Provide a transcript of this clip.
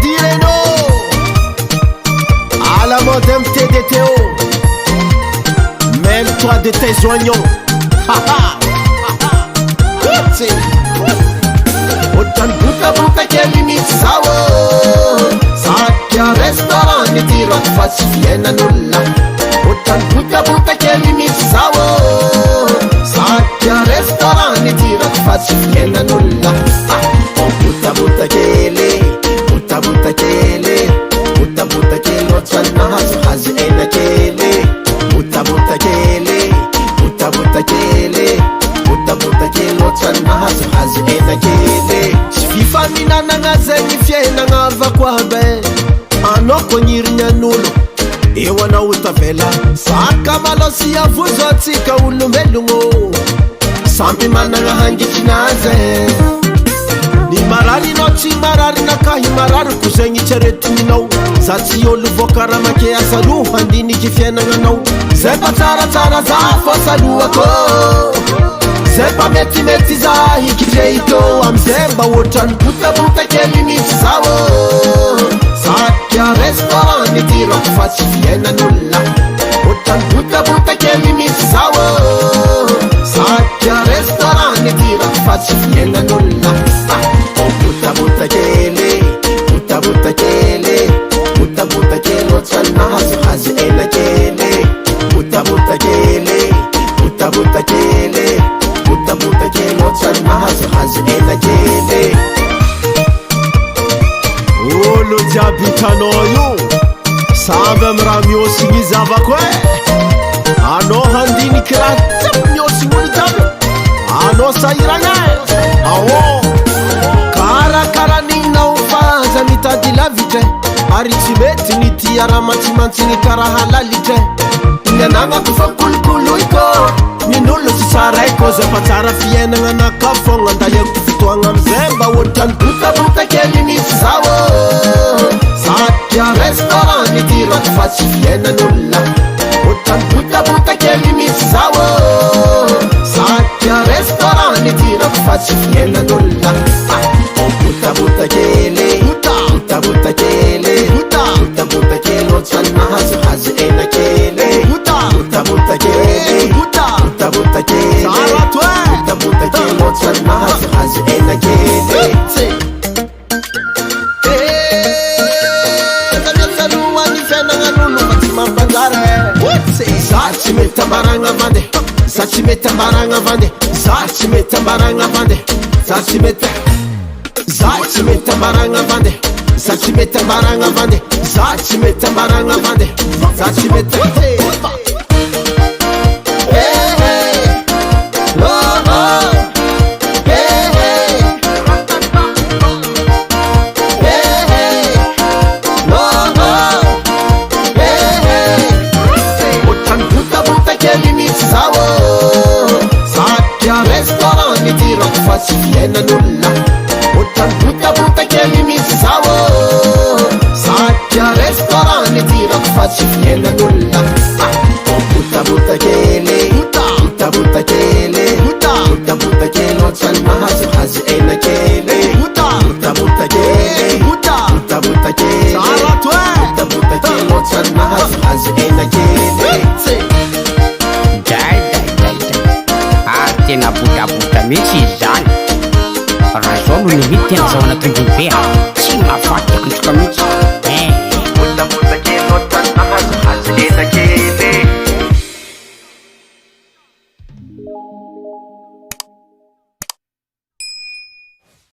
Direno à la mode MTDTO, mêle-toi de tes oignons. Utan buka buka kelimi sawo Sakya restaurant ni tirat fasfiena nulla Utan buka buka kelimi sawo Sakya restaurant ni tirat fasfiena nulla Buta buta kele Buta buta kele Buta buta kele Channa hazu hazu ena kele Buta buta kele Buta buta kele Buta buta kele Channa hazu hazu ena kele Fifaminana zenye fiena vakwabe Anoko nyirinya nulo Iwana utavela Saka malosi ya vuzo tika ulumelungo Sampi mananga hangi chinaze Ni marari no chi marari na kahi marari kuzengi cheretu minau Zati yolu vokara make asalu handini kifiena nganau Zepa tara tara zafo salu ako Zepa meti meti zahi kijeito Amzemba wotan puta puta kelimi sawo Sakya restaurant ni tira kufachi fiena nulla Wotan puta puta kelimi sawo Sakya restaurant ni tira kufachi fiena nulla Buta buta kele Buta buta kele Buta buta kele Channa hazu hazu ena kele Buta buta kele Buta buta kele Buta buta kele Channa hazu hazu ena kele Olo jabitano yu Samba mramyo singi zavakwe Ano handini kirata myo singuni tabi Ano sairanga Awo Kara nina ufaza mitadila vite Arichibeti niti aramati mantini kara halalite Ngananga kufa kulkulu iko Minulu sisara iko Zepatara fiena ngana kafonga Ndaye kufitwa nga mzemba Wotan buta buta kelimi sawo Sakya restaurant nitira kufachi fiena nulla Wotan buta buta kelimi sawo Sakya restaurant nitira kufachi fiena nulla Buta buta kele Buta buta kele Buta buta kele Channa hazu hazu ena kele Buta buta kele Buta buta kele Buta buta kele Channa hazu hazu ena kele Zanyasaluwa ni fena nganulu Matima mbangare Zachi meta maranga vande Zachi meta maranga vande Zachi meta maranga vande Zachi meta Zachi meta maranga vande Zachi meta maranga vande Zachi meta maranga vande Zachi meta Hey hey Oh oh Hey hey Hey hey Oh oh Hey hey Butan buta buta kelimi sawo Sakya restaurant nitira kufachi fiena nulla Buta buta kelimi sawo Sakya restaurant nitira kufachi fiena nulla Buta buta kele Buta buta kele Buta buta kele Channa hazu hazu ena kele Buta buta kele Buta buta kele Buta buta kele Channa hazu hazu ena kele Dai tena buta buta mitsy zany Raha zao no limity tena zaho anatongy beha Tsy mahafaty akotrika mitsy